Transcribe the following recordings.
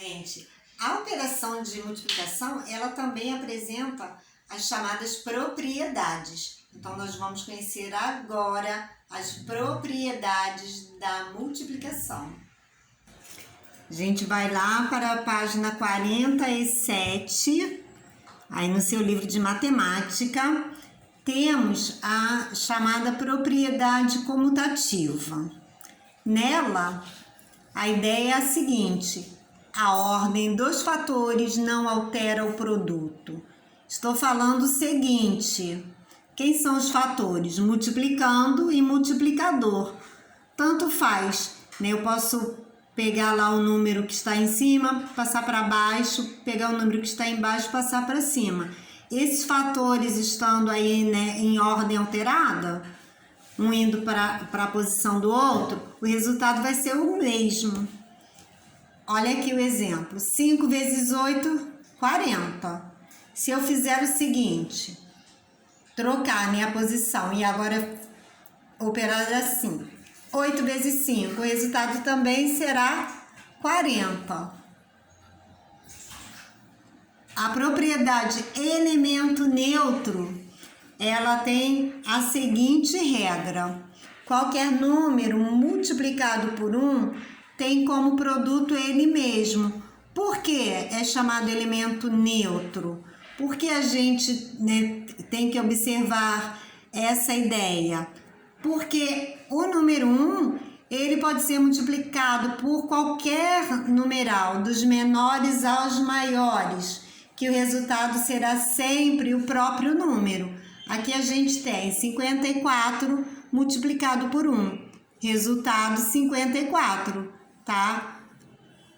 Gente, a operação de multiplicação, ela também apresenta as chamadas propriedades. Então, nós vamos conhecer agora as propriedades da multiplicação. A gente vai lá para a página 47, aí no seu livro de matemática, temos a chamada propriedade comutativa. Nela, a ideia é a seguinte: a ordem dos fatores não altera o produto. Estou falando o seguinte: quem são os fatores? Multiplicando e multiplicador. Tanto faz, né? Eu posso pegar lá o número que está em cima, passar para baixo, pegar o número que está embaixo, passar para cima. Esses fatores estando aí, né, em ordem alterada, um indo para a posição do outro, o resultado vai ser o mesmo. Olha aqui o exemplo: 5 vezes 8, 40. Se eu fizer o seguinte, trocar, né, a posição e agora operar assim, 8 vezes 5, o resultado também será 40. A propriedade elemento neutro, ela tem a seguinte regra: qualquer número multiplicado por 1 tem como produto ele mesmo. Por que é chamado elemento neutro? Porque a gente, né, tem que observar essa ideia. Porque o número 1, ele pode ser multiplicado por qualquer numeral, dos menores aos maiores, que o resultado será sempre o próprio número. Aqui a gente tem 54 multiplicado por 1, resultado 54, tá?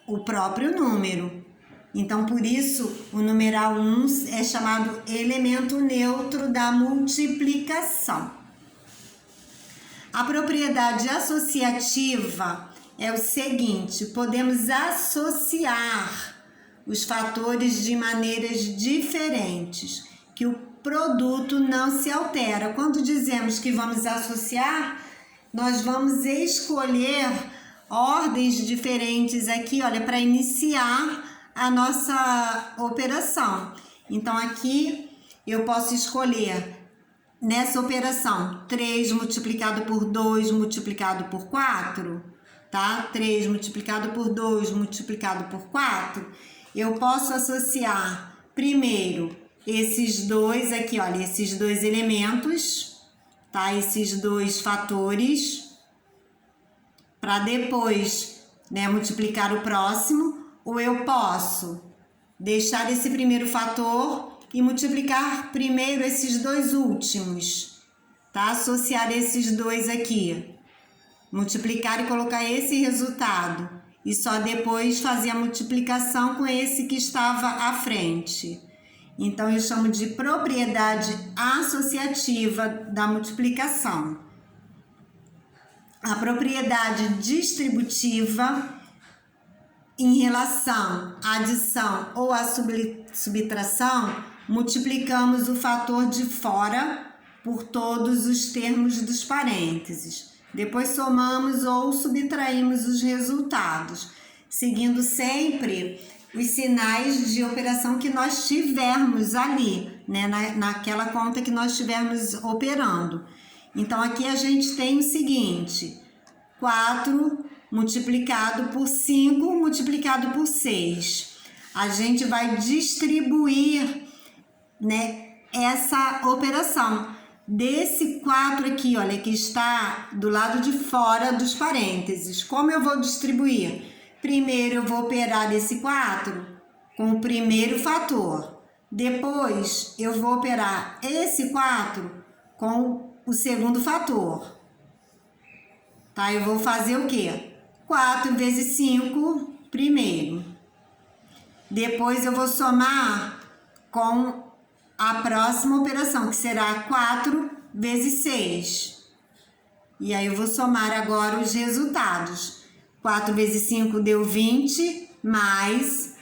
O próprio número. Então, por isso, o numeral 1 é chamado elemento neutro da multiplicação. A propriedade associativa é o seguinte: podemos associar os fatores de maneiras diferentes, que o produto não se altera. Quando dizemos que vamos associar, nós vamos escolher ordens diferentes aqui, olha, para iniciar a nossa operação. Então, aqui eu posso escolher, nessa operação, 3 multiplicado por 2 multiplicado por 4, tá? 3 multiplicado por 2 multiplicado por 4. Eu posso associar primeiro esses dois aqui, olha, esses dois elementos, tá? Esses dois fatores, para depois, né, multiplicar o próximo. Ou eu posso deixar esse primeiro fator e multiplicar primeiro esses dois últimos, tá? Associar esses dois aqui, multiplicar e colocar esse resultado, e só depois fazer a multiplicação com esse que estava à frente. Então, eu chamo de propriedade associativa da multiplicação. A propriedade distributiva, em relação à adição ou à subtração, multiplicamos o fator de fora por todos os termos dos parênteses. Depois somamos ou subtraímos os resultados, seguindo sempre os sinais de operação que nós tivermos ali, né, naquela conta que nós estivermos operando. Então, aqui a gente tem o seguinte: 4 multiplicado por 5 multiplicado por 6. A gente vai distribuir, né, essa operação. Desse 4 aqui, olha, que está do lado de fora dos parênteses. Como eu vou distribuir? Primeiro eu vou operar esse 4 com o primeiro fator. Depois eu vou operar esse 4 com o segundo fator. Tá? Eu vou fazer o quê? 4 vezes 5 primeiro. Depois eu vou somar com a próxima operação, que será 4 vezes 6. E aí eu vou somar agora os resultados. 4 vezes 5 deu 20, mais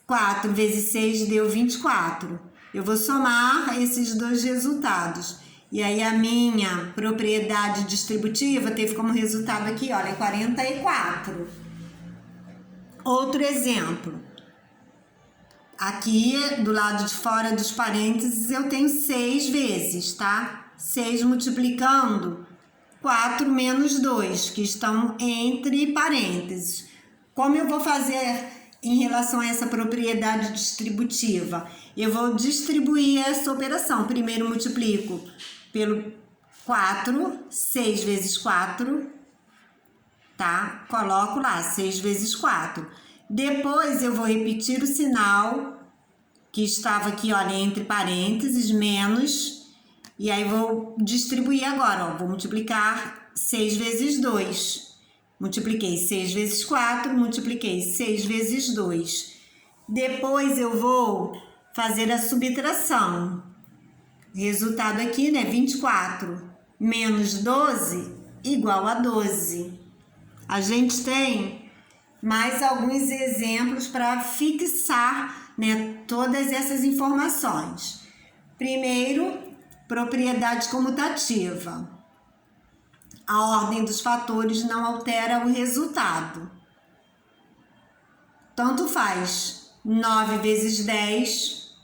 4 vezes 6 deu 24. Eu vou somar esses dois resultados. E aí a minha propriedade distributiva teve como resultado aqui, olha, 44. Outro exemplo. Aqui, do lado de fora dos parênteses, eu tenho 6 vezes, tá? 6 multiplicando 4 menos 2, que estão entre parênteses. Como eu vou fazer em relação a essa propriedade distributiva? Eu vou distribuir essa operação. Primeiro multiplico pelo 4, 6 vezes 4, tá? Coloco lá, 6 vezes 4. Depois eu vou repetir o sinal que estava aqui, olha, entre parênteses, menos, e aí vou distribuir agora, ó, vou multiplicar 6 vezes 2. Multipliquei 6 vezes 4, multipliquei 6 vezes 2. Depois eu vou fazer a subtração. Resultado aqui, né, 24 menos 12 igual a 12. A gente tem mais alguns exemplos para fixar, né, todas essas informações. Primeiro, propriedade comutativa. A ordem dos fatores não altera o resultado. Tanto faz 9 vezes 10,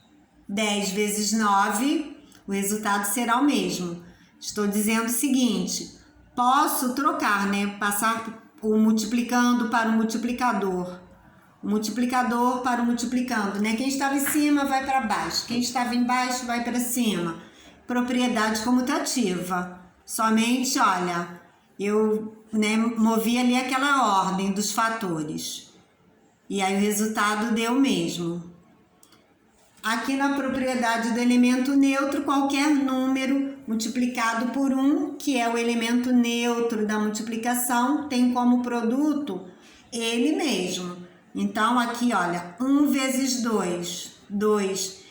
10 vezes 9, o resultado será o mesmo. Estou dizendo o seguinte, posso trocar, né, passar o multiplicando para o multiplicador. O multiplicador para o multiplicando, né? Quem estava em cima vai para baixo, quem estava embaixo vai para cima. Propriedade comutativa. Somente, olha, eu, né, movi ali aquela ordem dos fatores. E aí o resultado deu o mesmo. Aqui na propriedade do elemento neutro, qualquer número multiplicado por 1, que é o elemento neutro da multiplicação, tem como produto ele mesmo. Então, aqui, olha, 1 vezes 2, 2.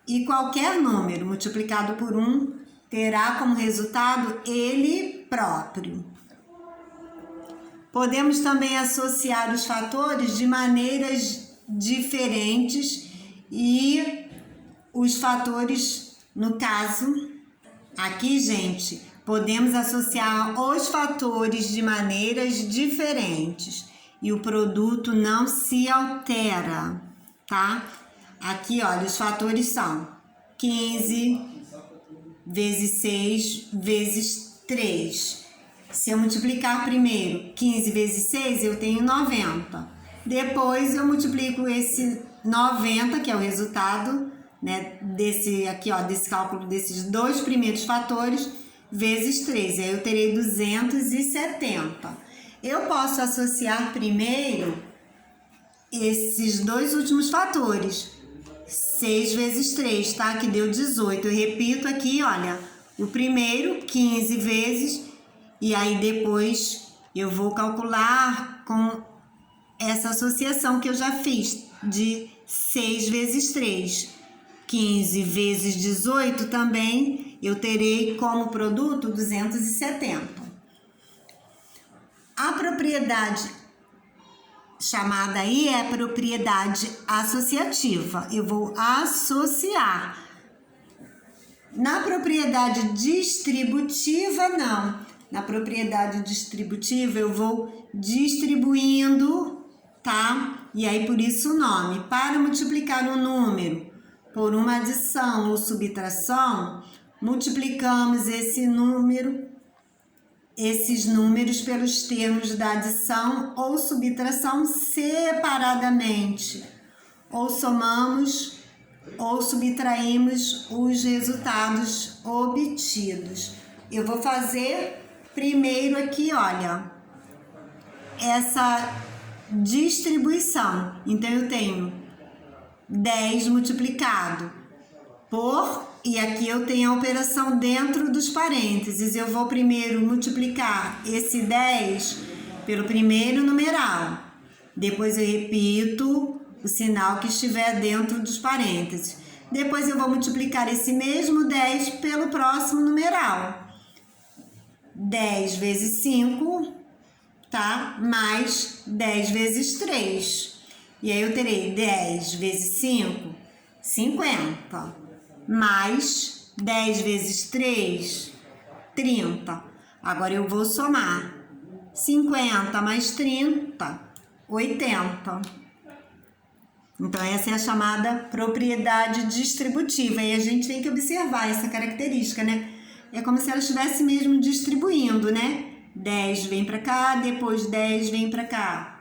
E qualquer número multiplicado por 1 terá como resultado ele próprio. Podemos também associar os fatores de maneiras diferentes e os fatores, no caso, aqui, gente, podemos associar os fatores de maneiras diferentes e o produto não se altera, tá? Aqui, olha, os fatores são 15 vezes 6 vezes 3. Se eu multiplicar primeiro 15 vezes 6, eu tenho 90. Depois eu multiplico esse 90, que é o resultado, né, desse aqui, ó, desse cálculo desses dois primeiros fatores, vezes 3. Aí eu terei 270. Eu posso associar primeiro esses dois últimos fatores. 6 vezes 3, tá? Que deu 18. Eu repito aqui, olha, o primeiro, 15 vezes, e aí depois eu vou calcular com essa associação que eu já fiz de 6 vezes 3. 15 vezes 18 também eu terei como produto 270. A propriedade chamada aí é propriedade associativa. Eu vou associar. Na propriedade distributiva, não. Na propriedade distributiva, eu vou distribuindo, tá? E aí, por isso o nome. Para multiplicar um número por uma adição ou subtração, multiplicamos esses números pelos termos da adição ou subtração separadamente, ou somamos ou subtraímos os resultados obtidos. Eu vou fazer primeiro aqui, olha, essa distribuição. Então, eu tenho 10 multiplicado por, e aqui eu tenho a operação dentro dos parênteses. Eu vou primeiro multiplicar esse 10 pelo primeiro numeral. Depois eu repito o sinal que estiver dentro dos parênteses. Depois eu vou multiplicar esse mesmo 10 pelo próximo numeral. 10 vezes 5, tá? Mais 10 vezes 3. E aí eu terei 10 vezes 5, 50. Mais 10 vezes 3, 30. Agora eu vou somar. 50 mais 30, 80. Então, essa é a chamada propriedade distributiva. E a gente tem que observar essa característica, né? É como se ela estivesse mesmo distribuindo, né? 10 vem para cá, depois 10 vem para cá.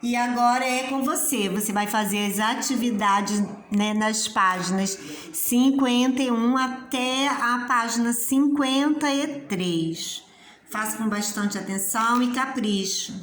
E agora é com você. Você vai fazer as atividades, né, nas páginas 51 até a página 53. Faça com bastante atenção e capricho.